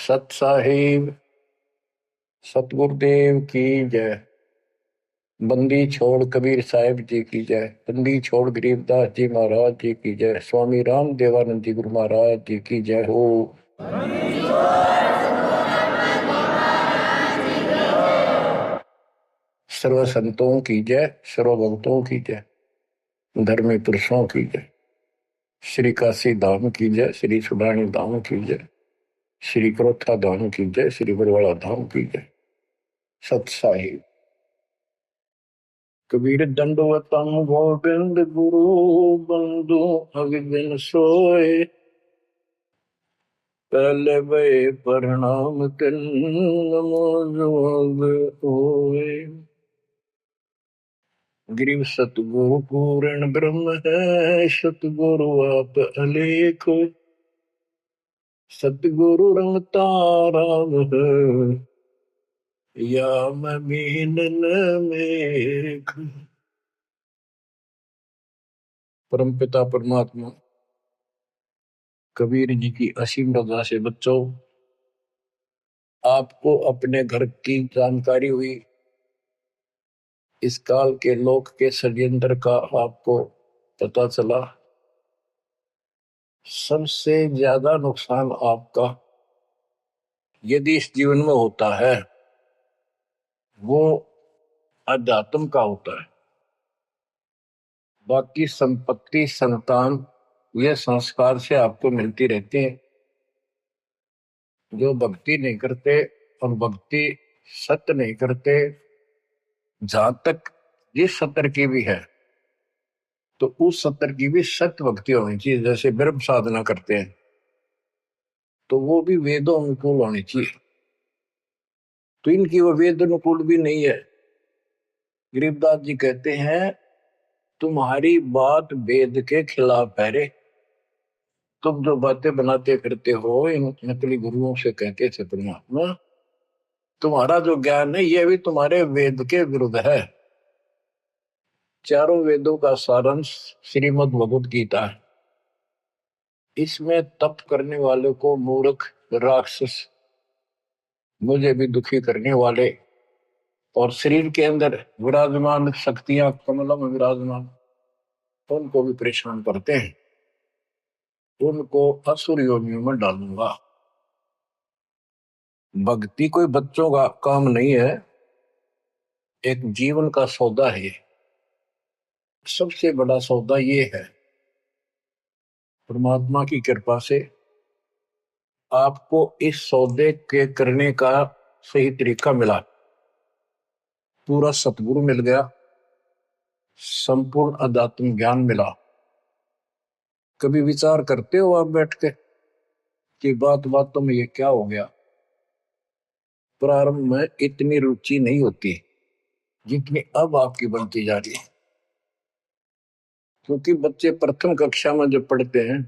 सत साहिब सतगुरुदेव की जय। बंदी छोड़ कबीर साहिब जी की जय। बंदी छोड़ गरीबदास जी महाराज जी की जय। स्वामी राम देवानंद जी गुरु महाराज जी की जय हो। सर्व संतों की जय, सर्व भक्तों की जय, धर्मी पुरुषों की जय। श्री काशी धाम की जय, श्री सुडानी धाम की जय, श्री क्रोथा धाम की जय, श्री बरवाड़ा धाम की जय। सत साहिब कबीर दंडवतम गोविंद गुरु बंधु अविबिन सोए। पहले वे प्रणाम तिन नमो जोग होए। गिरिव सतगुरु पूर्ण ब्रह्म है, सतगुरु आप अलेख। सतगुरु रंग तारा है, या मैं मीनन मेघ। परमपिता परमात्मा कबीर जी की असीम रजा से बच्चों, आपको अपने घर की जानकारी हुई। इस काल के लोक के षड्यंत्र का आपको पता चला। सबसे ज्यादा नुकसान आपका यदि इस जीवन में होता है वो अध्यात्म का होता है। बाकी संपत्ति संतान ये संस्कार से आपको मिलती रहती है। जो भक्ति नहीं करते और भक्ति सत्य नहीं करते, जहां तक जिस सत्र की भी है तो उस सत्र की भी सत्य भक्ति होनी चाहिए। जैसे ब्रह्म साधना करते हैं तो वो भी वेदों अनुकूल होनी चाहिए, तो इनकी वो वेद अनुकूल भी नहीं है। गरीबदास जी कहते हैं तुम्हारी बात वेद के खिलाफ है रे। तुम जो बातें बनाते करते हो इन नकली गुरुओं से कहते थे परमात्मा, तुम्हारा जो ज्ञान है ये भी तुम्हारे वेद के विरुद्ध है। चारों वेदों का सारांश श्रीमद् भगवद गीता है। इसमें तप करने वाले को मूर्ख, राक्षस, मुझे भी दुखी करने वाले और शरीर के अंदर विराजमान शक्तियां कमलों में विराजमान उनको भी परेशान करते हैं। उनको असुर योनियों में डालूंगा। भक्ति कोई बच्चों का काम नहीं है, एक जीवन का सौदा है। सबसे बड़ा सौदा ये है, परमात्मा की कृपा से आपको इस सौदे के करने का सही तरीका मिला। पूरा सतगुरु मिल गया, संपूर्ण अध्यात्म ज्ञान मिला। कभी विचार करते हो आप बैठ के कि बातों में ये क्या हो गया? प्रारंभ में इतनी रुचि नहीं होती जितनी अब आपकी बनती जा रही है। क्योंकि बच्चे प्रथम कक्षा में जब पढ़ते हैं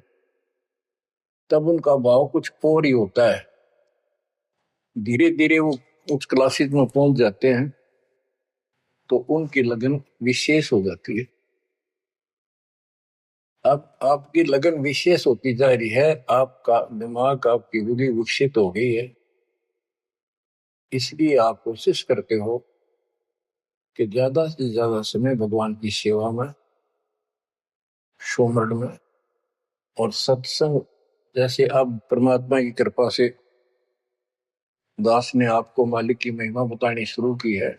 तब उनका भाव कुछ और ही होता है। धीरे धीरे वो उस क्लासेज में पहुंच जाते हैं तो उनकी लगन विशेष हो जाती है। अब आपकी लगन विशेष होती जा रही है, आपका दिमाग, आपकी बुद्धि विकसित हो गई है। इसलिए आप कोशिश करते हो कि ज्यादा से ज्यादा समय भगवान की सेवा में, सुमरण में और सत्संग। जैसे अब परमात्मा की कृपा से दास ने आपको मालिक की महिमा बतानी शुरू की है,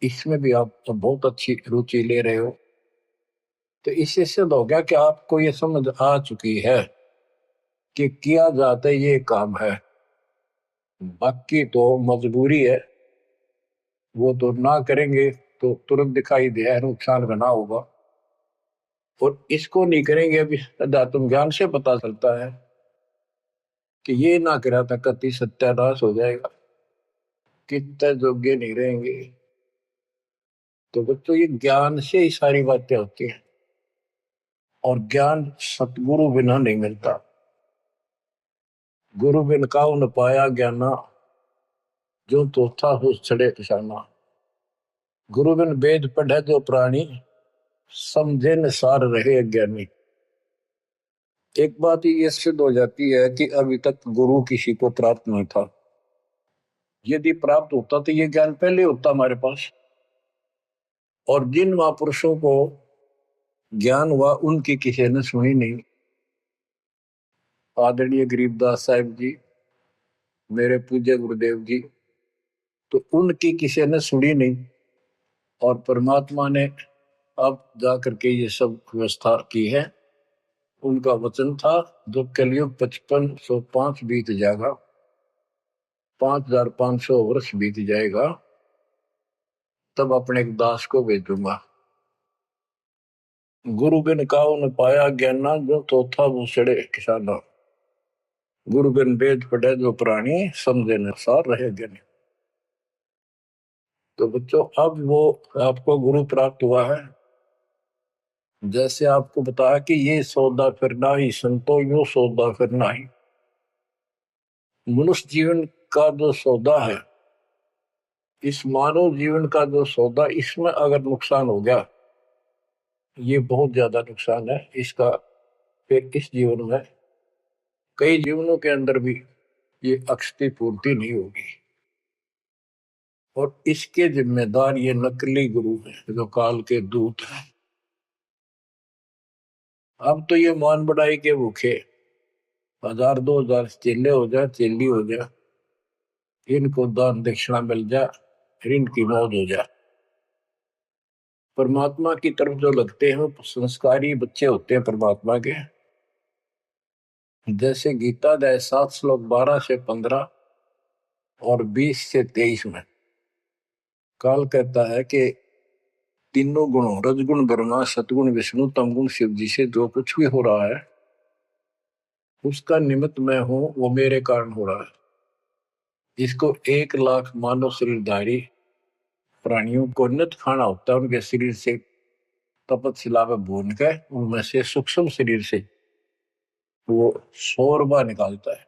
इसमें भी आप तो बहुत अच्छी रुचि ले रहे हो। तो इससे सिद्ध हो गया कि आपको ये समझ आ चुकी है कि किया जाता ये काम है। बाकी तो मजबूरी है, वो तो ना करेंगे तो तुरंत दिखाई दे नुकसान बना होगा, और इसको नहीं करेंगे अभी अध्यात्म ज्ञान से पता चलता है कि ये ना करा था कति सत्यानाश हो जाएगा, कितने योग्य नहीं रहेंगे। तो बच्चों ये ज्ञान से ही सारी बातें होती हैं, और ज्ञान सतगुरु बिना नहीं मिलता। गुरु बिन काहु न पाया ज्ञाना, जो तो था उस छड़े किसाना। गुरु बिन वेद पढ़े जो प्राणी, समझे न सार रहे अज्ञानी। एक बात ये सिद्ध हो जाती है कि अभी तक गुरु किसी को प्राप्त नहीं था। यदि प्राप्त होता तो ये ज्ञान पहले होता हमारे पास। और जिन महापुरुषों को ज्ञान हुआ उनकी किसी ने सुनी नहीं। आदरणीय गरीबदास साहिब जी, मेरे पूज्य गुरुदेव जी, तो उनकी किसी ने सुनी नहीं। और परमात्मा ने अब जाकर के ये सब व्यवस्था की है। उनका वचन था जो कलयुग 5505 बीत जाएगा, 5500 वर्ष बीत जाएगा, तब अपने एक दास को भेजूंगा। गुरु बिन काहू न पाया ज्ञाना, जो तो था वो सड़े किसाना। गुरु बिन वेद पढ़े जो प्राणी, समझे न सार रहे ज्ञानी। तो बच्चों, अब वो आपको गुरु प्राप्त हुआ है। जैसे आपको बताया कि ये सौदा फिरना ही संतो, यो सौदा फिरना ही। मनुष्य जीवन का जो सौदा है, इस मानव जीवन का जो सौदा, इसमें अगर नुकसान हो गया, ये बहुत ज्यादा नुकसान है इसका। फिर इस जीवन में कई जीवनों के अंदर भी ये अक्षति पूर्ति नहीं होगी। और इसके जिम्मेदार ये नकली गुरु हैं जो काल के दूत हैं। अब तो ये मान बढ़ाई के भूखे 1000 2000 चेले हो जाए, चेली हो जाए, इनको दान दक्षिणा मिल जाए, फिर इनकी मौज हो जाए। परमात्मा की तरफ जो लगते हैं वो संस्कारी बच्चे होते हैं परमात्मा के। जैसे गीता अध्याय 7 श्लोक 12 से 15 और 20 से 23 में काल कहता है कि तीनों गुणों, रजगुण ब्रह्मा, सतगुण विष्णु, तमगुण शिव जी से जो कुछ भी हो रहा है, उसका निमित्त मैं हूं, वो मेरे कारण हो रहा है। इसको 1 लाख मानव शरीरधारी प्राणियों को नित खाना होता है। उनके शरीर से तपत में भून के उनमें से सूक्ष्म शरीर से वो शोरबा निकालता है।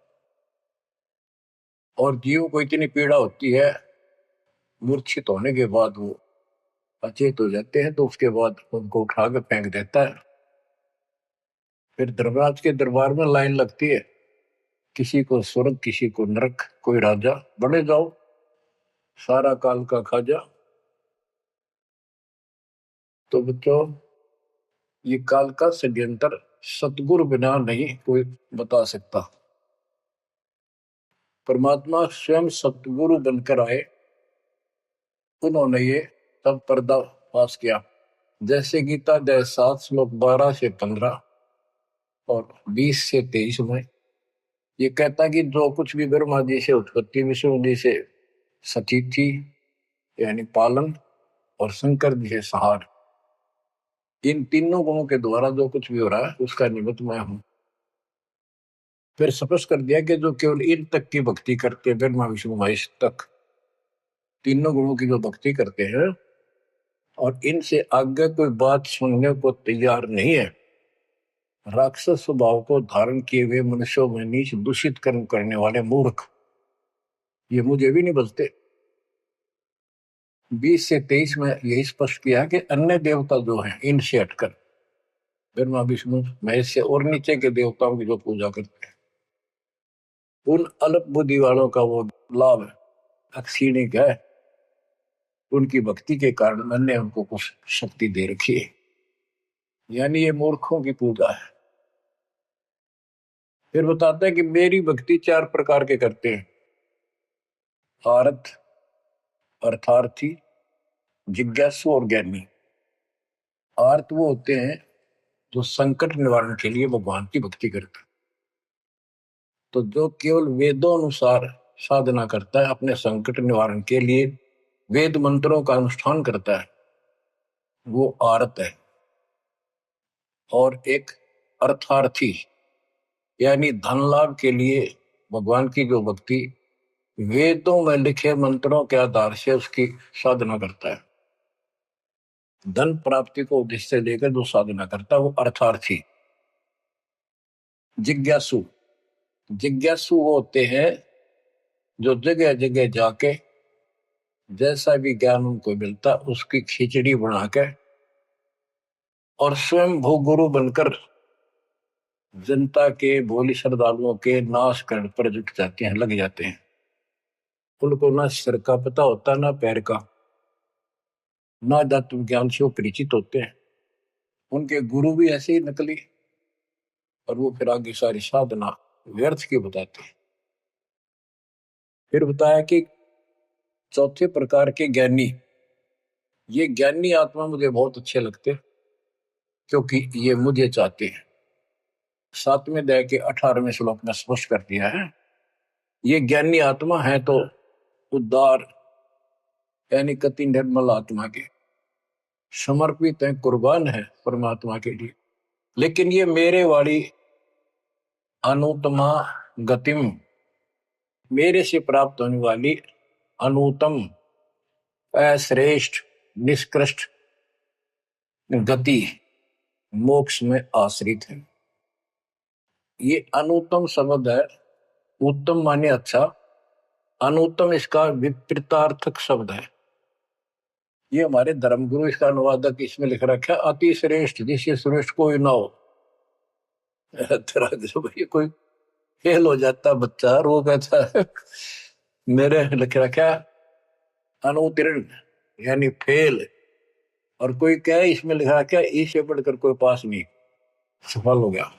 और जीव को इतनी पीड़ा होती है, मूर्छित होने के बाद वो अचेत हो जाते हैं, तो उसके बाद उनको उठा के फेंक देता है। फिर धर्मराज के दरबार में लाइन लगती है, किसी को स्वर्ग, किसी को नरक, कोई राजा, बने जाओ, सारा काल का खाजा। तो बच्चों, ये काल का षड्यंत्र सतगुरु बिना नहीं कोई बता सकता। परमात्मा स्वयं सतगुरु बनकर आए, उन्होंने ये सब पर्दा पास किया। जैसे गीता अध्याय 7 श्लोक 12 से 15 और 20 से 23 में ये कहता कि जो कुछ भी ब्रह्मा जी से उत्पत्ति, विष्णु जी से सतीथि यानी पालन, और शंकर जी से संहार, इन तीनों गुणों के द्वारा जो कुछ भी हो रहा है उसका निमित्त मैं हूं। फिर स्पष्ट कर दिया कि जो केवल इन तक की भक्ति करते हैं, ब्रह्मा विष्णु महेश तक तीनों गुणों की जो भक्ति करते हैं और इनसे आगे कोई बात सुनने को तैयार नहीं है, राक्षस स्वभाव को धारण किए हुए मनुष्यों में नीच दूषित कर्म करने वाले मूर्ख, ये मुझे भी नहीं बचते। 20 से 23 में यही स्पष्ट किया कि अन्य देवता जो हैं इनसे हटकर ब्रह्मा विष्णु महेश से और नीचे के देवताओं की जो पूजा करते हैं, उन अल्प बुद्धि वालों का वो लाभ अक्षीणिक है। उनकी भक्ति के कारण मैंने उनको कुछ शक्ति दे रखी है, यानी ये मूर्खों की पूजा है। फिर बताते हैं कि मेरी भक्ति 4 प्रकार के करते हैं: आरत, अर्थार्थी, जिज्ञासु और ज्ञानी। आर्त वो होते हैं जो संकट निवारण के लिए भगवान की भक्ति करते हैं। तो जो केवल वेदों अनुसार साधना करता है, अपने संकट निवारण के लिए वेद मंत्रों का अनुष्ठान करता है, वो आरत है। और एक अर्थार्थी, यानी धन लाभ के लिए भगवान की जो भक्ति वेदों में लिखे मंत्रों के आधार से उसकी साधना करता है, धन प्राप्ति को उद्देश्य लेकर जो साधना करता है, वो अर्थार्थी। जिज्ञासु, जिज्ञासु वो होते हैं जो जगह जगह जाके जैसा भी ज्ञान उनको मिलता उसकी खिचड़ी बना के और स्वयं भू गुरु बनकर जनता के भोली श्रद्धालुओं के नाश करने पर जुट जाते हैं, लग जाते हैं। उनको ना सिर का पता होता ना पैर का, ना तत्व ज्ञान से वो परिचित होते हैं। उनके गुरु भी ऐसे ही नकली, और वो फिर आगे सारी साधना व्यर्थ की बताते हैं। फिर बताया कि चौथे प्रकार के ज्ञानी, ये ज्ञानी आत्मा मुझे बहुत अच्छे लगते हैं, क्योंकि ये मुझे चाहते हैं। 7वें अध्याय के 18वें श्लोक में स्पष्ट कर दिया है, ये ज्ञानी आत्मा है तो उदार, यानी कति निर्मल आत्मा के, समर्पित है, कुर्बान है परमात्मा के लिए। लेकिन ये मेरे वाली अनुत्तमा गतिम, मेरे से प्राप्त होने वाली अनुत्तम, अश्रेष्ठ, निष्कृष्ट गति मोक्ष में आश्रित है। ये अनुत्तम शब्द है, उत्तम माने अच्छा, अनुत्तम इसका विपरीतार्थक शब्द है। ये हमारे धर्मगुरु इसका अनुवादक इसमें लिख रखा है, अति श्रेष्ठ, जिससे श्रेष्ठ कोई ना हो। ये कोई फेल हो जाता बच्चा, रो कहता है मेरे लिख रखा अनुत्तीर्ण, यानी फेल, और कोई कहे इसमें लिखा क्या, इससे बढ़कर कोई पास नहीं, सफल हो गया।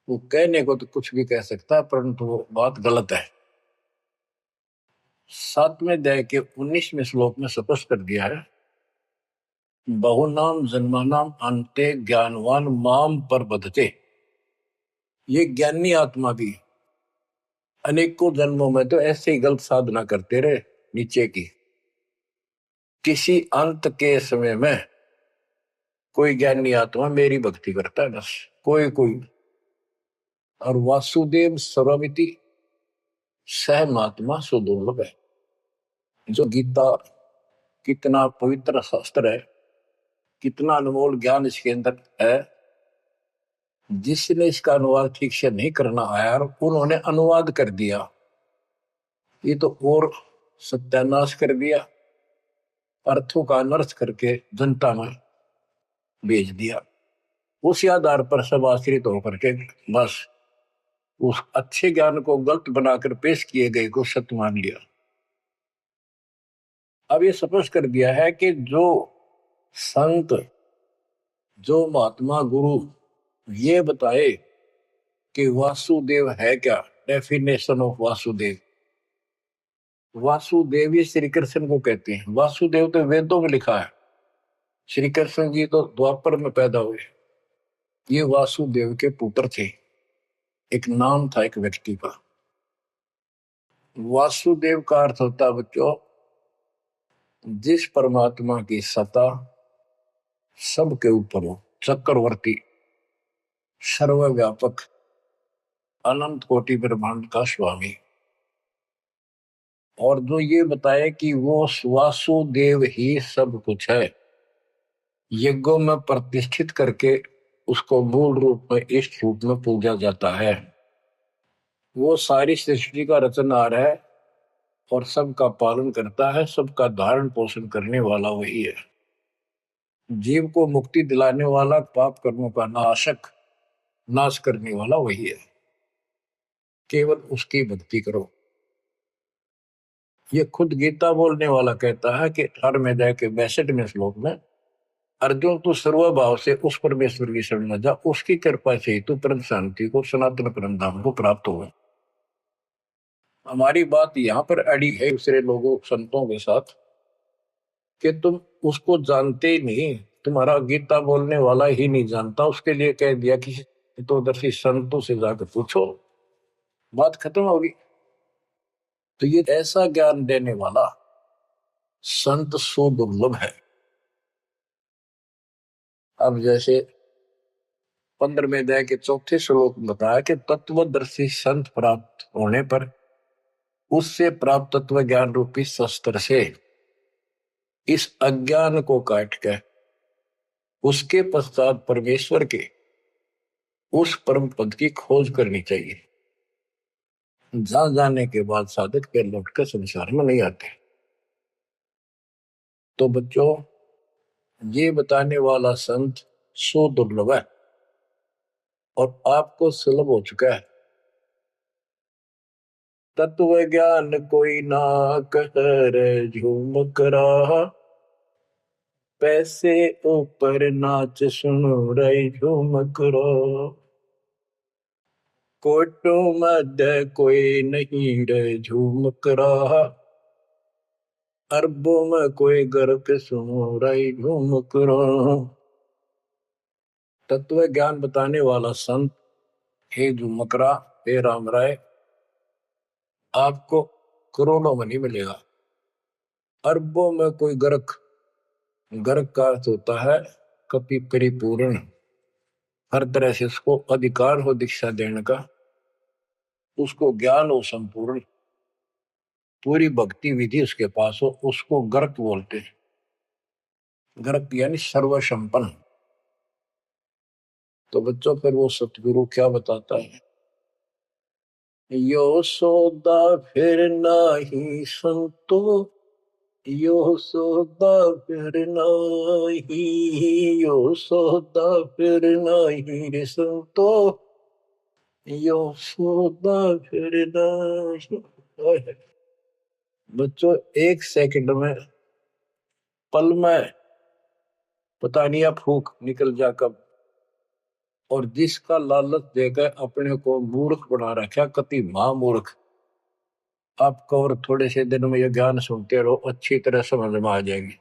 वो कहने को तो कुछ भी कह सकता है, परंतु वो बात गलत है। 7वें अध्याय के 19वें श्लोक में स्पष्ट कर दिया है, बहुनाम जन्मानाम अंते ज्ञानवान माम पर बधते। ये ज्ञानी आत्मा भी अनेकों जन्मों में तो ऐसे ही गलत साधना करते रहे नीचे की, किसी अंत के समय में कोई ज्ञानी आत्मा मेरी भक्ति करता है, बस कोई कोई। और वासुदेव सर्वमिति सहमात्मा सुदुर्लभ है। जो गीता कितना पवित्र शास्त्र है, कितना अनमोल ज्ञान इसके अंदर है, जिसने इसका अनुवाद ठीक से नहीं करना आया और उन्होंने अनुवाद कर दिया, ये तो और सत्यानाश कर दिया, अर्थों का अनर्थ करके जनता में भेज दिया। उसी आधार पर सब आश्रित होकर के बस उस अच्छे ज्ञान को गलत बनाकर पेश किए गए को सत्य मान लिया। अब ये स्पष्ट कर दिया है कि जो संत, जो महात्मा गुरु ये बताए कि वासुदेव है क्या, डेफिनेशन ऑफ वासुदेव। वासुदेव ही श्री कृष्ण को कहते हैं। वासुदेव तो वेदों में लिखा है, श्री कृष्ण जी तो द्वापर में पैदा हुए। ये वासुदेव के पुत्र थे, एक नाम था एक व्यक्ति का। वासुदेव का अर्थ होता है बच्चों, जिस परमात्मा की सत्ता सबके ऊपर हो, चक्रवर्ती, सर्वव्यापक, अनंत कोटि ब्रह्मांड का स्वामी। और जो ये बताए कि वो वासुदेव ही सब कुछ है, यज्ञों में प्रतिष्ठित करके उसको मूल रूप में इष्ट रूप में पूजा जाता है। वो सारी सृष्टि का रचनहार है और सबका पालन करता है, सबका धारण पोषण करने वाला वही है। जीव को मुक्ति दिलाने वाला, पाप कर्मों का नाशक, नाश करने वाला वही है। केवल उसकी भक्ति करो। ये खुद गीता बोलने वाला कहता है कि 18वें अध्याय के 62वें श्लोक में, अर्जुन तू सर्वभाव से उस परमेश्वर की शरण में जा, उसकी कृपा से ही तू परम शांति को, सनातन परम धाम को प्राप्त होगा। हमारी बात यहाँ पर अड़ी है दूसरे लोगों संतों के साथ कि तुम उसको जानते ही नहीं, तुम्हारा गीता बोलने वाला ही नहीं जानता, उसके लिए कह दिया कि तो दर्शी संतों से जाकर पूछो, बात खत्म होगी। तो ये ऐसा ज्ञान देने वाला संत सुदुर्लभ है। अब जैसे 15वें अध्याय के 4थे श्लोक में बताया कि तत्वदर्शी संत प्राप्त होने पर उससे प्राप्त तत्व ज्ञान रूपी शस्त्र से इस अज्ञान को काट के उसके पश्चात परमेश्वर के उस परम पद की खोज करनी चाहिए। जहां जाने के बाद साधक के लौटकर संसार में नहीं आते। तो बच्चों, ये बताने वाला संत सो दुर्लभ है। और आपको सुलभ हो चुका है। तत्व ज्ञान कोई ना कर झूमक रहा, पैसे ऊपर नाच सुनो रही झूमक रहा। कोटों मध्य कोई नहीं रे झूमक रहा, अरबों में कोई गर्क सुनो रही झूमक रहा। तत्व ज्ञान बताने वाला संत हे झूमकरा, हे राम राय, आपको करोड़ों में नहीं मिलेगा, अरबों में कोई गर्क। गर्क का अर्थ होता है कपि परिपूर्ण, हर तरह से उसको अधिकार हो दीक्षा देने का, उसको ज्ञान हो संपूर्ण, पूरी भक्ति विधि उसके पास हो, उसको गर्क बोलते हैं। गर्क यानी सर्वसंपन्न। तो बच्चों फिर वो सतगुरु क्या बताता है, यो सौदा फिर नाही संतो, यो सौदा फिर नाही, यो सौदा फिर नाही रे संतो, यो सौदा फिर नाही। बच्चों एक सेकंड में, पल में पता नहीं आप फूक निकल जा कब, और जिसका लालच देकर अपने को मूर्ख बना रखा, कति महामूर्ख। आपको और थोड़े से दिन में ये ज्ञान सुनते रहो, अच्छी तरह समझ में आ जाएगी।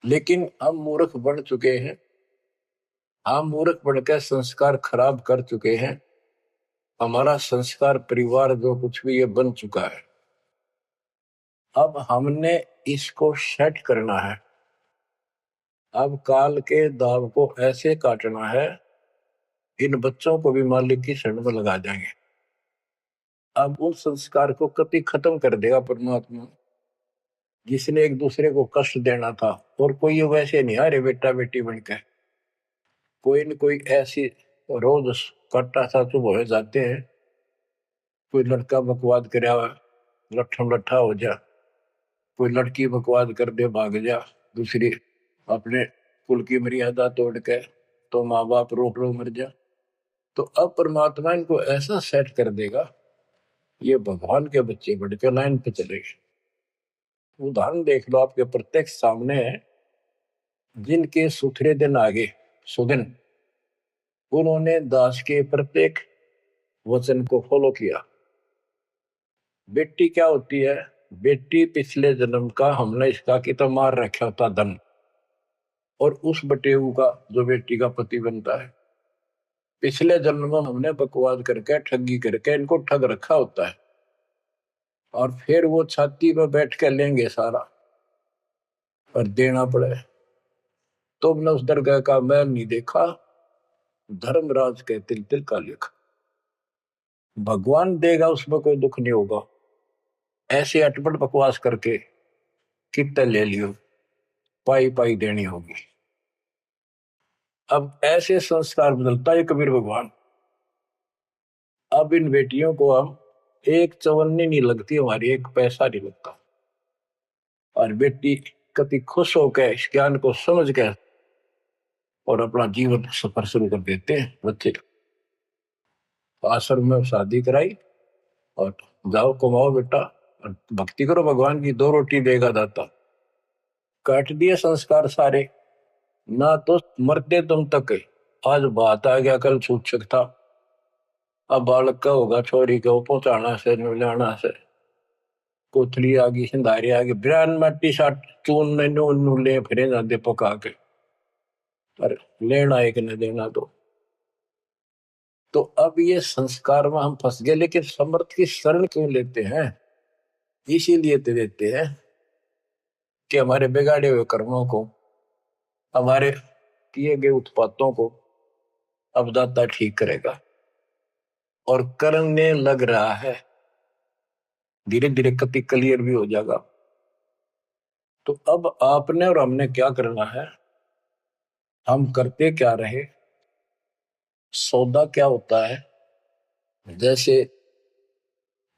लेकिन हम मूर्ख बन चुके हैं, हम मूर्ख बनकर संस्कार खराब कर चुके हैं। हमारा संस्कार परिवार जो कुछ भी ये बन चुका है, अब हमने इसको सेट करना है। अब काल के दाव को ऐसे काटना है, इन बच्चों को भी मालिक की शरण में लगा जाएंगे। अब उस संस्कार को कभी खत्म कर देगा परमात्मा, जिसने एक दूसरे को कष्ट देना था। और कोई वैसे नहीं आ रहे बेटा बेटी बनकर, कोई न कोई ऐसी रोज कट्टा सा चुभ हो जाते हैं। कोई लड़का बकवाद करे लट्ठम लट्ठा हो जा, कोई लड़की बकवाद कर दे भाग जा दूसरी, अपने कुल की मर्यादा तोड़ के, तो माँ बाप रोक रो मर जा। तो अब परमात्मा इनको ऐसा सेट कर देगा, ये भगवान के बच्चे बढ़कर लाइन पे चलेंगे। उदाहरण देख लो, आपके प्रत्यक्ष सामने है। जिनके सुथरे दिन आगे सुदिन, उन्होंने दास के प्रत्येक वचन को फॉलो किया। बेटी क्या होती है, बेटी पिछले जन्म का हमने इसका कि तो मार रखा होता धन, और उस बटेऊ का जो बेटी का पति बनता है, पिछले जन्म में हमने बकवाद करके ठगी करके इनको ठग रखा होता है। और फिर वो छाती में बैठ कर लेंगे सारा और देना पड़े। तुमने उस दरगाह का मैल नहीं देखा, धर्मराज के तिल तिल का लेखा। भगवान देगा, उसमें कोई दुख नहीं होगा। ऐसे अटपट बकवास करके कितने ले लियो, पाई पाई देनी होगी। अब ऐसे संस्कार बदलता है कबीर भगवान। अब इन बेटियों को हम एक चवन्नी नहीं लगती हमारी, एक पैसा नहीं लगता। और बेटी कति खुश होकर इस ज्ञान को समझ कर और अपना जीवन सफर शुरू कर देते हैं। बच्चे आश्रम में शादी कराई और जाओ कमाओ बेटा और भक्ति करो भगवान की, दो रोटी देगा दाता। काट दिए संस्कार सारे, ना तो मरते तुम तक। आज बात आ गया, कल सूचक था। अब बालक का होगा, छोरी को पहुंचाना से मिलाना से, कोथली आ गई, सिंधारी आ गई, बिरान मट्टी साट चून नू ले फिरे जाते पका के, पर लेना एक न देना दो। तो अब ये संस्कार में हम फंस गए। लेकिन समर्थ की शरण क्यों लेते हैं, इसीलिए तो देते हैं कि हमारे बिगाड़े हुए कर्मों को, हमारे किए गए उत्पातों को अब दाता ठीक करेगा। और करने लग रहा है, धीरे धीरे कति क्लियर भी हो जाएगा। तो अब आपने और हमने क्या करना है, हम करते क्या रहे। सौदा क्या होता है, जैसे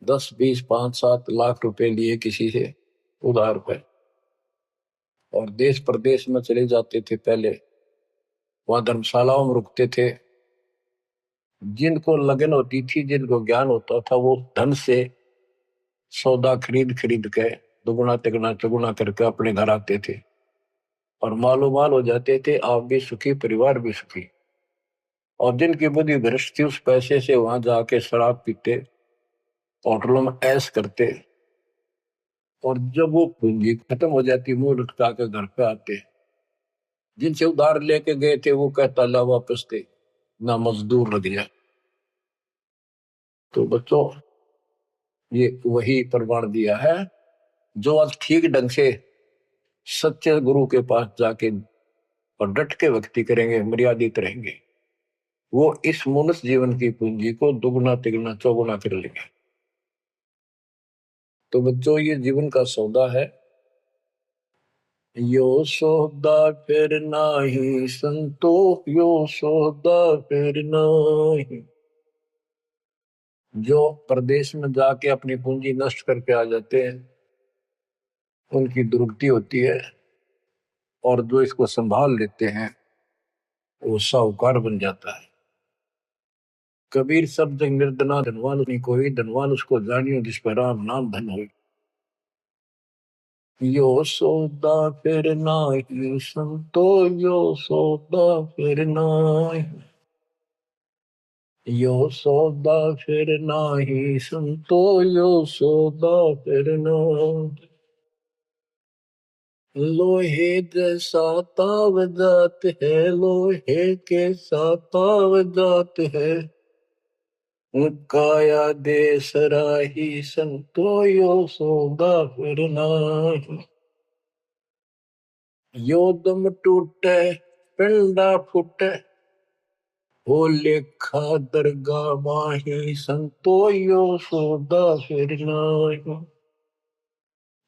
10 20 5 7 लाख रुपए लिए किसी से उधार पे, और देश प्रदेश में चले जाते थे, पहले वहां धर्मशालाओं में रुकते थे, जिनको लगन होती थी, जिनको ज्ञान होता था, वो धन से सौदा खरीद खरीद के दुगुना तिगुना चौगुना करके अपने घर आते थे और मालो माल हो जाते थे। आप भी सुखी, परिवार भी सुखी। और जिनकी बुद्धि भ्रष्ट थी, उस पैसे से वहां जाके शराब पीते, होटलों में ऐश करते, और जब वो पूंजी खत्म हो जाती, मुंह लटका के घर पे आते। जिनसे उधार लेके गए थे वो कहता ला वापस थे, ना मजदूर लग जाए। तो बच्चों, ये वही प्रमाण दिया है। जो आज ठीक ढंग से सच्चे गुरु के पास जाके और डट के भक्ति करेंगे, मर्यादित रहेंगे, वो इस मनुष्य जीवन की पूंजी को दुगुना तिगुना चौगुना कर लेंगे। तो बच्चों, ये जीवन का सौदा है। यो सौदा फिर नाही संतो, यो सौदा फिर नाही। जो प्रदेश में जाके अपनी पूंजी नष्ट करके आ जाते हैं, उनकी दुर्गति होती है। और जो इसको संभाल लेते हैं, वो साहूकार बन जाता है। कबीर शब्द निर्धना धनवान नहीं कोई, धनवान उसको जानियो जिस पर राम नाम धन हो। यो सौदा फिर नाही संतो, यो सौदा फिर नाही। यो सौदा फिर नाही संतो, यो सौदा फिर नाही। लोहे जैसा ताव जात है, लोहे के साथ ताव जात है। काया दे सराही संतो, यो सौदा फिर नाही। यो दम टूटे पिंडा फूटे, हो लेखा दरगाह माही संतो, यो सौदा फिर नाही।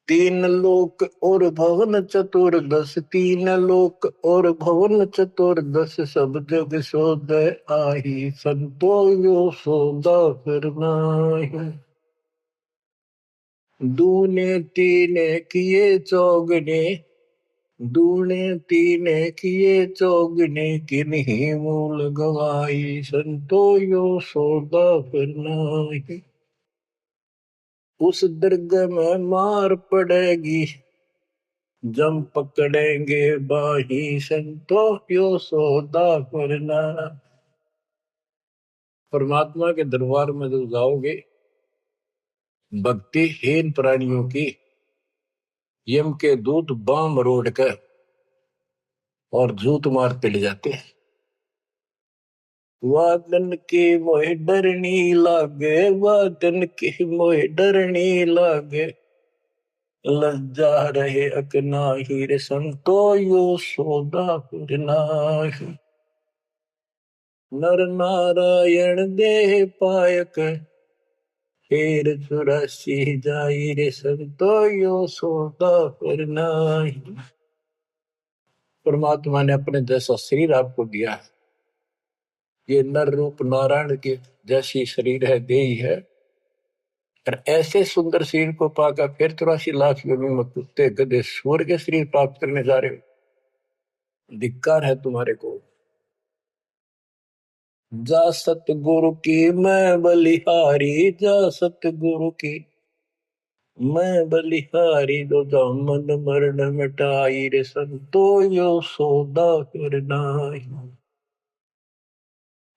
तीन लोक और भवन चतुर्दश, तीन लोक और भवन चतुर्दश, सब जग सोदय आही संतो, यो सौदा फिर नाही। दूने तीने किए चौगने, दूने तीने किए चौगने, किन्हीं मूल गवाई संतो, यो सौदा फिर नाही। उस दरगाह में मार पड़ेगी, जम पकड़ेंगे बाही संतो, यो सौदा फिर नाही। परमात्मा के दरबार में जब जाओगे, भक्तिहीन प्राणियों की यम के दूत बाम रोड कर और जूत मारते ले जाते हैं। वादन की मोह डरनी लागे, वादन की मोह डरनी लागे, लज्जा रहे अकनाही रे संतो, यो सौदा फिर नाही। नर नारायण देह पायक, फिर चुरासी जाई रे संतो, यो सौदा फिर नाही। परमात्मा ने अपने जैसा शरीर आपको दिया है। ये नर रूप नारायण के जैसी शरीर है, देही है। और ऐसे सुंदर शरीर को पाकर फिर 84 लाख योनियों में कुत्ते गधे सूअर के शरीर प्राप्त करने जा रहे हो। धिक्कार है तुम्हारे को। जा सतगुरु की मैं बलिहारी, जा सतगुरु की मैं बलिहारी, दो जामन मरण मिटाई रे संतो, यो सौदा फिर नाही।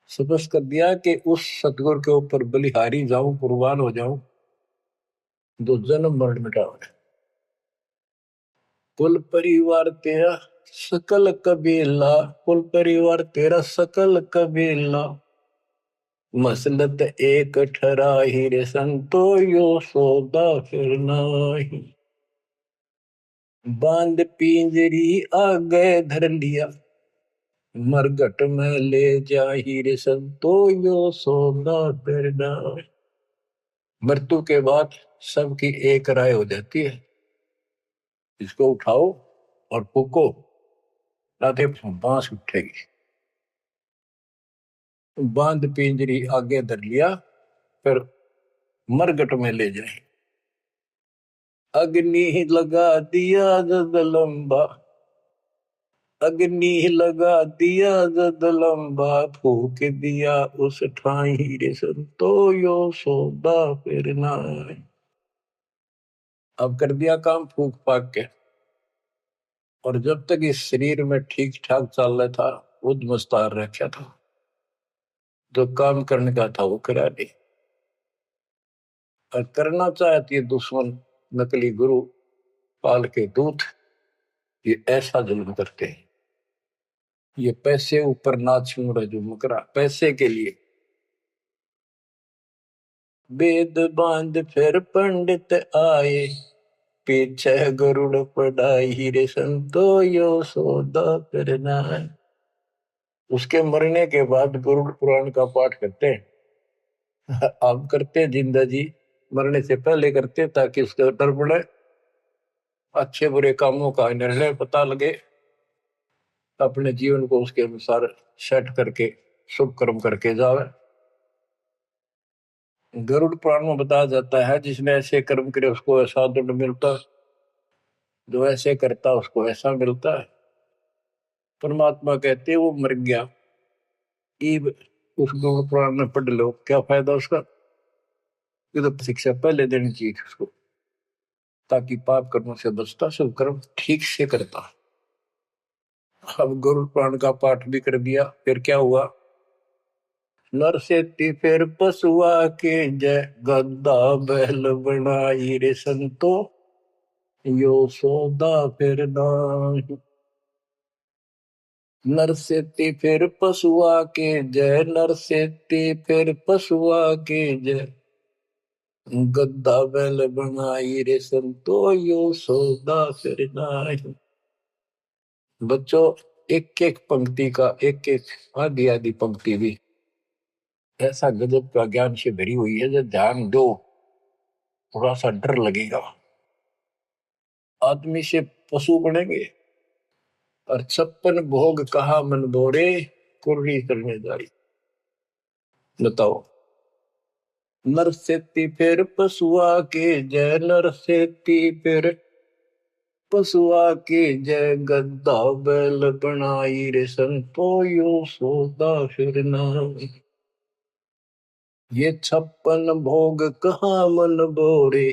सपस कर दिया कि उस सतगुरु के ऊपर बलिहारी जाऊं, कुर्बान हो जाऊं, दो जन्म मरण मिटाओ। कुल परिवार तेरा सकल कबीला, कुल परिवार तेरा सकल कबीला, मसलत एक ठराही रे संतो, यो सौदा फिर नाही। बांध पिंजरी आगे धर लिया, मरघट में ले जाही रे संतो, यो सौदा फिर नाही। मृत्यु के बाद सबकी एक राय हो जाती है, इसको उठाओ और फूको, राधे बांस उठेगी। बांध पिंजरी आगे धर लिया, फिर मरघट में ले जाए। अग्नि लगा दिया जग लंबा, अग्नि लगा दिया जद लंबा फूक दिया उस ठाई रे संतो यो सौदा फिर ना। अब कर दिया काम फूक फाक के, और जब तक इस शरीर में ठीक ठाक चल रहा था उद मुस्तार रखा था, जो काम करने का था वो करा नहीं। और करना चाहती है दुश्मन नकली गुरु पाल के दूत, ये ऐसा जुल्म करते हैं। ये पैसे ऊपर नाच रहे जो मुकरा पैसे के लिए। वेद बांध फिर पंडित आए, पीछे गरुड़ पढ़ाई रे संतो यो सौदा करना है। उसके मरने के बाद गरुड़ पुराण का पाठ करते हैं। आप करते हैं जिंदा जी, मरने से पहले करते ताकि उसका डर पड़े, अच्छे बुरे कामों का निर्णय पता लगे, अपने जीवन को उसके अनुसार सेट करके शुभ कर्म करके जावे। गरुड़ पुराण में बताया जाता है जिसने ऐसे कर्म करे उसको ऐसा दंड मिलता है, जो ऐसे करता उसको ऐसा मिलता है। परमात्मा कहते वो मर गया, ईब उस गरुड़ पुराण में पढ़ लो, क्या फायदा उसका। ये तो शिक्षा पहले देनी चाहिए उसको, ताकि पाप कर्मों से बचता, शुभ कर्म ठीक से करता। अब गरुड़ पुराण का पाठ भी कर दिया, फिर क्या हुआ। नर से फिर पशुआ के जय गद्दा बैल बनाई रे संतो यो सौदा फिर नाही। नर से फिर पशुआ के जय, नर से फिर पशुआ के जय गद्दा बैल बनाई रे संतो यो सौदा फिर नाही। बच्चों, एक एक पंक्ति का एक एक आधी आधी पंक्ति भी ऐसा गजब का ज्ञान से भरी हुई है, जो ध्यान दो थोड़ा सा डर लगेगा। आदमी से पशु बनेंगे, और 56 भोग कहा मन बोरे कुर्री करने जारी। बताओ, नर सेती फिर पशुआ के जय, नर सेती फिर पशुआ के जय गद्दा बैल बनाई रे संतो यो सौदा फिर नाही। ये 56 भोग कहाँ मन बोरे,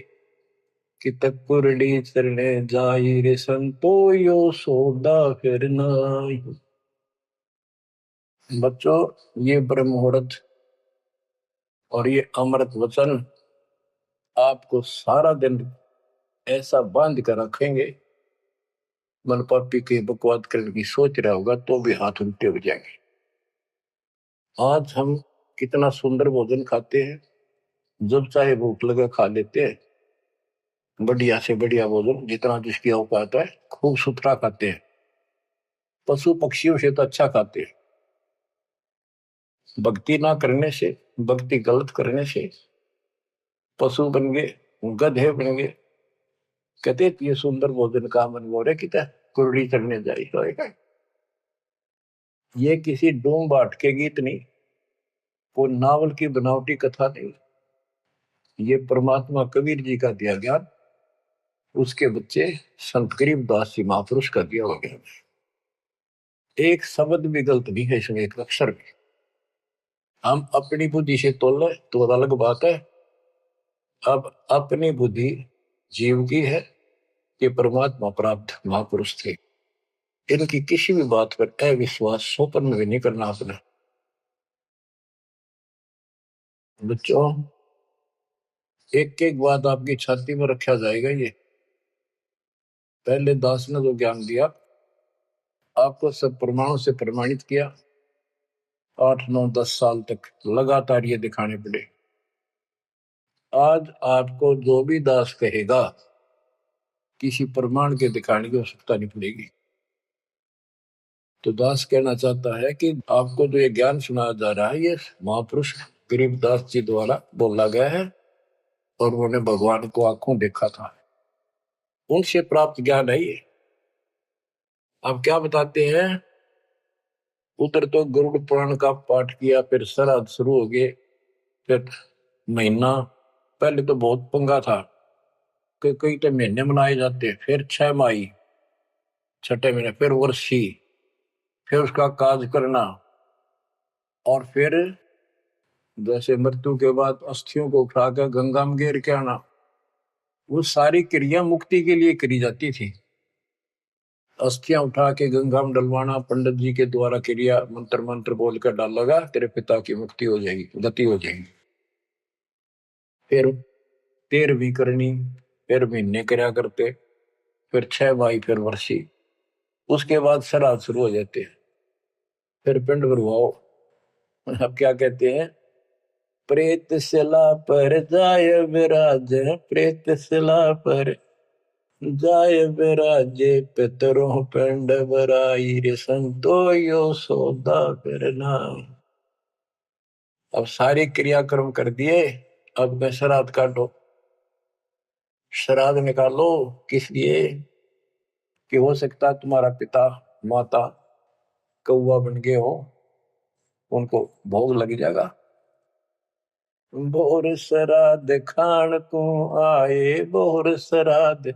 कित कुरड़ी चरणे जाई रे संतो यो सौदा फिर नाही। बच्चों, ये ब्रह्म मुहूर्त और ये अमृत वचन आपको सारा दिन ऐसा बांध कर रखेंगे, मन पापी के बकवाद करने की सोच रहा होगा तो भी हाथ उल्टे हो जाएंगे। आज हम कितना सुंदर भोजन खाते हैं, जब चाहे भूख लगे खा लेते हैं, बढ़िया से बढ़िया भोजन जितना जिसकी औकात है खूब सुथरा खाते हैं। पशु पक्षियों से तो अच्छा खाते हैं। भक्ति ना करने से, भक्ति गलत करने से पशु बन गए, गधे बन गए। कहते ये सुंदर भोजन का मन मोरे कि कुरड़ी चढ़ने जाई होएगा। ये किसी डूम बाट के गीत नहीं, वो नावल की बनावटी कथा नहीं, ये परमात्मा कबीर जी का दिया ज्ञान, उसके बच्चे संत गरीबदास जी महापुरुष का दिया हुआ ज्ञान। एक शब्द भी गलत नहीं है इसमें, एक अक्षर भी। हम अपनी बुद्धि से तोले तो अलग बात है। अब अपनी बुद्धि जीव की है, ये परमात्मा प्राप्त महापुरुष थे, इनकी किसी भी बात पर अविश्वास सोपन में भी नहीं करना अपने। बच्चों, एक एक बात आपकी छाती में रखा जाएगा। ये पहले दास ने जो ज्ञान दिया आपको सब प्रमाणों से प्रमाणित किया, 8 9 10 साल तक लगातार ये दिखाने पड़े। आज आपको जो भी दास कहेगा किसी प्रमाण के दिखाने की आवश्यकता नहीं पड़ेगी। तो दास कहना चाहता है कि आपको जो ये ज्ञान सुनाया जा रहा है ये महापुरुष गरीबदास जी द्वारा बोला गया है, और उन्होंने भगवान को आंखों देखा था, उनसे प्राप्त ज्ञान है ये। अब क्या बताते हैं, उधर तो गरुड़ पुराण का पाठ किया, फिर श्राद्ध शुरू हो गए, फिर महीना, पहले तो बहुत पंगा था कि कई तो महीने मनाए जाते, फिर 6 माही, छठे महीने, फिर वर्षी, फिर उसका काज करना, और फिर जैसे मृत्यु के बाद अस्थियों को उठाकर गंगा में गिर के आना, वो सारी क्रिया मुक्ति के लिए करी जाती थी। अस्थियां उठा के गंगा में डलवाना, पंडित जी के द्वारा क्रिया मंत्र मंत्र बोल कर डालेगा, तेरे पिता की मुक्ति हो जाएगी, गति हो जाएगी। फिर 13वीं करनी, फिर महीने कर्या करते, फिर 6 माही, फिर वर्षी, उसके बाद श्राद्ध शुरू हो जाते हैं। फिर पिंड भरवाओ। अब क्या कहते हैं, प्रेत शिला पर जाय विराज, प्रेत शिला पर जाय विराजे, पितरों पिंड भराई रे संतो यो सौदा करना। अब सारे क्रियाक्रम कर दिए, अब मैं श्राद्ध काटो। श्राद्ध निकालो, किस लिए कि हो सकता है तुम्हारा पिता माता कौवा बन गए हो, उनको भोग लग जाएगा। बोर श्राद्ध खान को आए, बोर श्राद्ध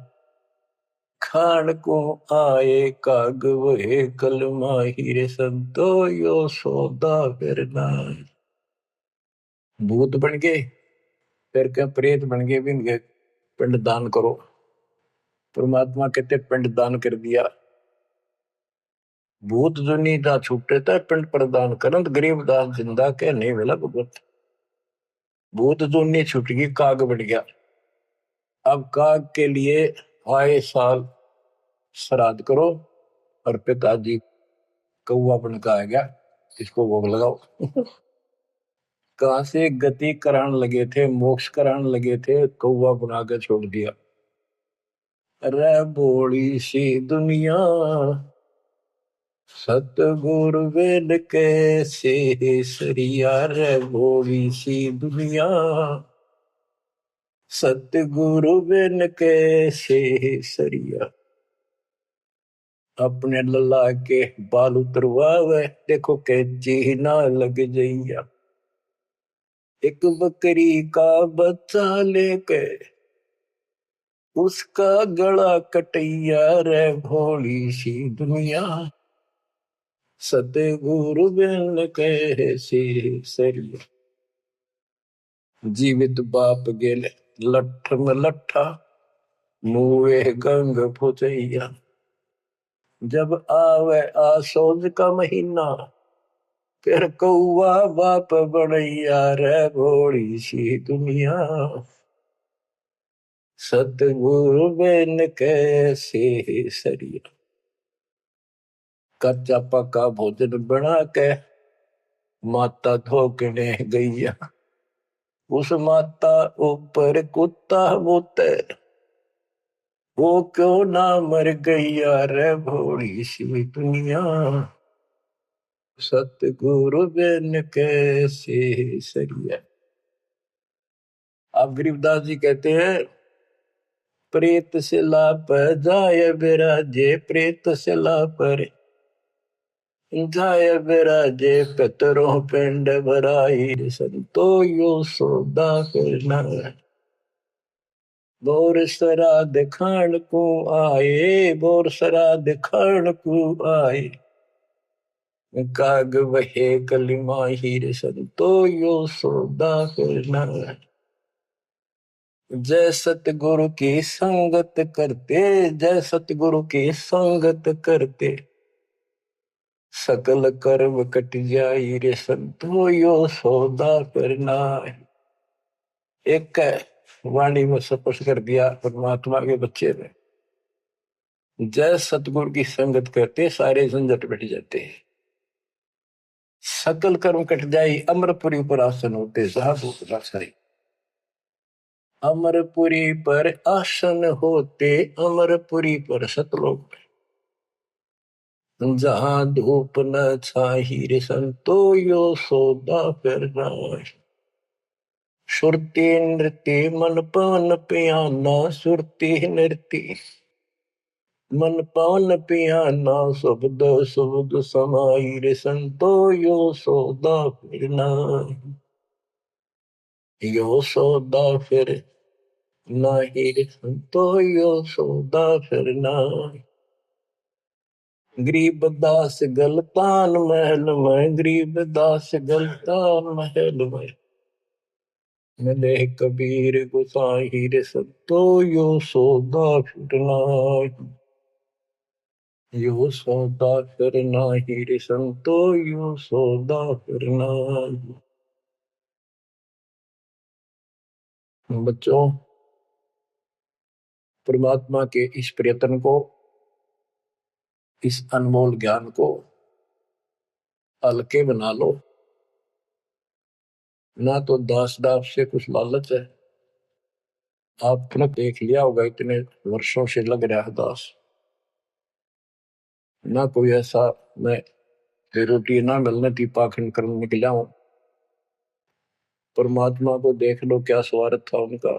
खान को आए, काग वहे कल माहिर संतो यो सौदा करना। भूत बन गए, फिर क्या प्रेत बन गए, भी इनके पिंड दान करो। परमात्मा कहते पिंड दान कर दिया। भूत जो नहीं था छूटे था पिंड प्रदान करंत, गरीब दास जिंदा के नहीं मिला भगवत। भूत जो नहीं छूट गई, काग बन गया। अब काग के लिए आए साल श्राद्ध करो, और पिताजी कौवा बन का आ गया, इसको भोग लगाओ। कहां से गति कराने लगे थे, मोक्ष कराने लगे थे, कौवा बना के छोड़ दिया। अरे बोली सी दुनिया, सतगुरु वेद कैसे सरिया, रे बोली सी दुनिया, सतगुरु वेद कैसे सरिया। अपने लल्ला के बाल उतरवावे, देखो कैची ना लग जइया। एक बकरी का बच्चा लेके उसका गला कटैया, रे भोली सी दुनिया, सतगुरु बिन कैसे सरिया। जीवित बाप गेले लठ में लठा, मुए गंग फुचैया। जब आवे आसोज का महीना, फिर कौआ बाप बनैया, रे भोली सी दुनिया, सतगुरु बिन कैसे सरिया। कच्चा पका भोजन बना के माता धोकने गैया, उस माता ऊपर कुत्ता बोते, वो क्यों ना मर गैया, रे भोली सी दुनिया, सतगुरु बिन कैसे सरिया। अब गरीबदास जी कहते हैं, प्रेत शिला पर जाय विराजे, प्रेत शिला पर जाय विराजे, पितरों पिंड भराई, संतो यो सौदा करना। बोर श्राद्ध खान को आए, बोर श्राद्ध खान को आए, काग वहे कली माहिर, संतो यो सौदा करना। जय सतगुरु की संगत करते, जय सतगुरु की संगत करते, सकल कर्म कट जाई रे संतो यो सौदा करना। एक वाणी में स्पष्ट कर दिया परमात्मा के बच्चे ने, जय सतगुरु की संगत करते सारे झंझट मिट जाते हैं, सकल कर्म कट जाई, अमरपुरी पर आसन होते साधु रासाई। अमरपुरी पर आसन होते, अमरपुरी पर सतलोक, जहां धूप न छाही रे संतो यो सौदा करना। सुरती नृत्य मन पवन पियाना, सुरती नृत्य मन पवन पियाना, शब्द शब्द समाई रे संतो यो सौदा फिरना। यो सौदा फिर नाही रे संतो यो सौदा फिरना। गरीब दास गलतान महल में, गरीब दास गलतान महल में, मिले कबीर गुसाई रे सतो, यो सौदा फिरना, यो सौदा फिरना ही रे संतो, यो सौदा फिरना। बच्चों, परमात्मा के इस प्रयत्न को, इस अनमोल ज्ञान को हल्के बना लो। ना तो दास दास से कुछ लालच है, आपने देख लिया होगा इतने वर्षों से लग रहा है दास, ना कोई ऐसा मैं रोटी ना मिलने थी पाखंड करने निकला हूं। परमात्मा को देख लो क्या स्वार्थ था उनका,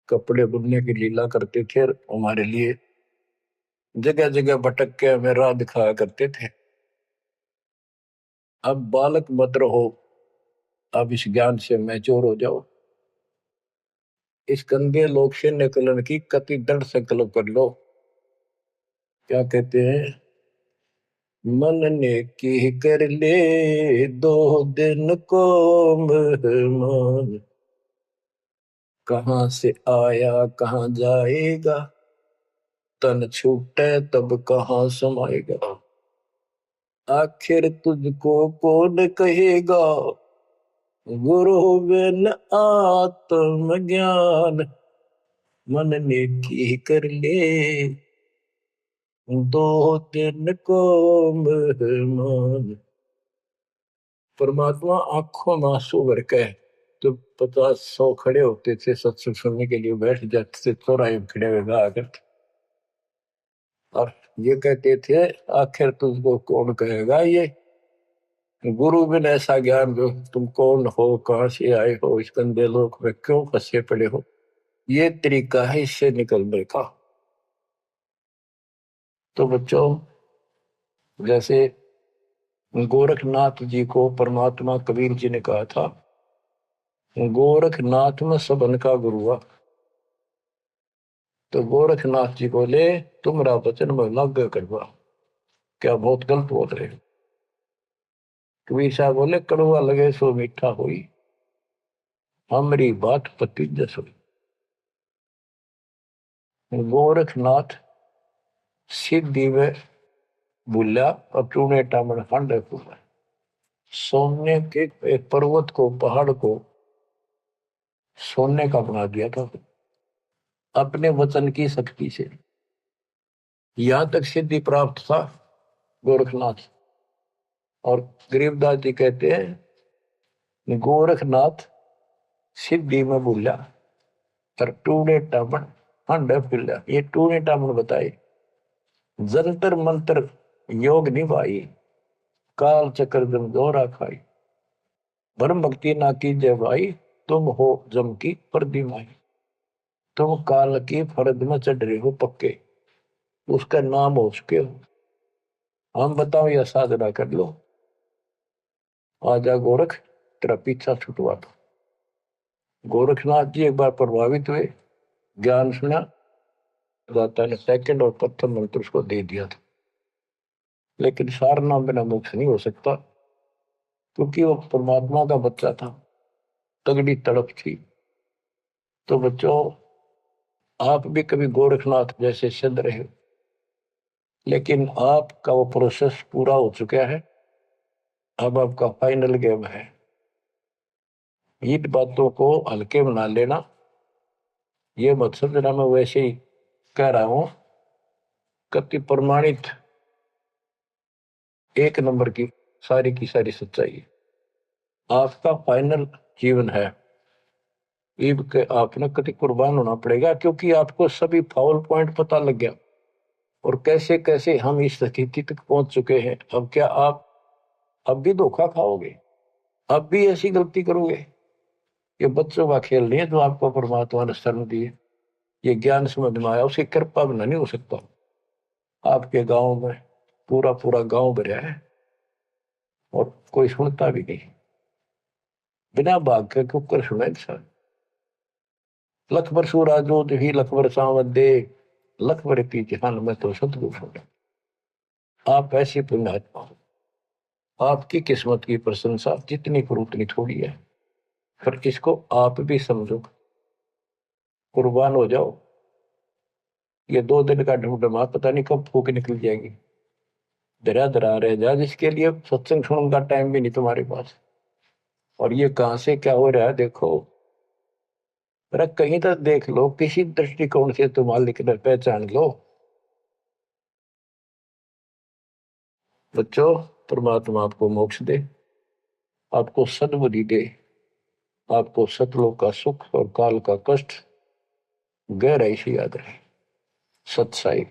कपड़े बुनने की लीला करते थे हमारे लिए, जगह जगह भटक के हमें राह दिखाया करते थे। अब बालक मत रहो, अब इस ज्ञान से मैच्योर हो जाओ, इस गंदे लोक से निकलने की कति दृढ़ संकल्प कर लो। क्या कहते हैं, मन ने की कर ले 2 दिन को मेहमान, कहां से आया कहां जाएगा, तन छूटे तब कहां समाएगा, आखिर तुझको कौन कहेगा, गुरु बिन आत्मज्ञान, मन ने की कर ले 2 दिन को मेहमान। परमात्मा आंखों में आंसू भर के तो 50-100 खड़े होते थे सत्संग सुनने के लिए, बैठ जाते थे चौराहे में खड़े हुए गा कर, और ये कहते थे आखिर तुझको कौन कहेगा, ये गुरु बिन ऐसा ज्ञान जो तुम कौन हो, कहां से आए हो, इस गंदे लोक में क्यों फंसे पड़े हो, ये तरीका है इससे निकलने का। तो बच्चों, जैसे गोरखनाथ जी को परमात्मा कबीर जी ने कहा था, गोरखनाथ में सबन का गुरु हुआ, तो गोरखनाथ जी बोले तुमरा वचन में लाग करवा, क्या बहुत गलत बोल रहे हो। कबीर साहब बोले कड़वा लगे सो मीठा हुई, हमारी बात पति जस हुई। गोरखनाथ सिद्धि में भूला और टूने टामन हांडे फूला, सोने के एक पर्वत को, पहाड़ को सोने का बना दिया था अपने वचन की शक्ति से। यहां तक सिद्धि प्राप्त था गोरखनाथ। और गरीबदास जी कहते हैं गोरखनाथ सिद्धि में भूला और टूने टामन हांडे फूला। ये टूने टामन बताए, जंतर मंत्र योग निभाई, काल चक्र जम दोहरा खाई, ब्रह्म भक्ति ना कीजिए भाई, तुम हो जम की प्रतिमाई, तुम काल की फर्द में चढ़ रहे हो पक्के, उसका नाम हो चुके हो, हम बताओ या साधना कर लो, आजा गोरख तेरा पीछा छुटवा दो। गोरखनाथ जी एक बार प्रभावित हुए, ज्ञान सुना, दाता ने सेकंड और प्रथम मंत्र उसको दे दिया था, लेकिन सार नाम बिना मोक्ष नहीं हो सकता, क्योंकि वो परमात्मा का बच्चा था, तगड़ी तड़प थी। तो बच्चों, आप भी कभी गोरखनाथ जैसे सिद्ध रहे, लेकिन आपका वो प्रोसेस पूरा हो चुका है, अब आपका फाइनल गेम है। इन बातों को हल्के बना लेना, ये मत समझना मैं वैसे ही कह रहा हूं, कति प्रमाणित 1 नंबर की सारी सच्चाई आपका फाइनल जीवन है। ईब के आपने कति कुर्बान होना पड़ेगा, क्योंकि आपको सभी फाउल पॉइंट पता लग गया और कैसे कैसे हम इस स्थिति तक पहुंच चुके हैं। अब क्या आप अब भी धोखा खाओगे, अब भी ऐसी गलती करोगे? ये बच्चों का खेल नहीं है जो आपको परमात्मा ने शरण दी है। ये ज्ञान समझ में आया, उसकी कृपा बिना नहीं हो सकता। आपके गांव में पूरा पूरा गांव भरा है और कोई सुनता भी नहीं, बिना भाग के कुकर सुने इंसान। लख बर सूराजो ही लख बर सावन दे, लख बर ती जहान में तो सतगुरु सुने। आप ऐसी पुण्यात्मा हो, आपकी किस्मत की प्रशंसा जितनी करूं उतनी थोड़ी है। पर इसको आप भी समझो, कुर्बान हो जाओ। ये 2 दिन का ढमढमा पता नहीं कब फूक निकल जाएगी। दरा दरा रह जा, जिसके लिए सत्संग सुनने का टाइम भी नहीं तुम्हारे पास। और ये कहां से क्या हो रहा है देखो। अरे कहीं तो देख लो, किसी दृष्टिकोण से तुम लिख पहचान लो। बच्चों, परमात्मा आपको मोक्ष दे, आपको सद्बुद्धि दे, आपको सतलोक का सुख और काल का कष्ट गहराई से याद रहे। सत्साई।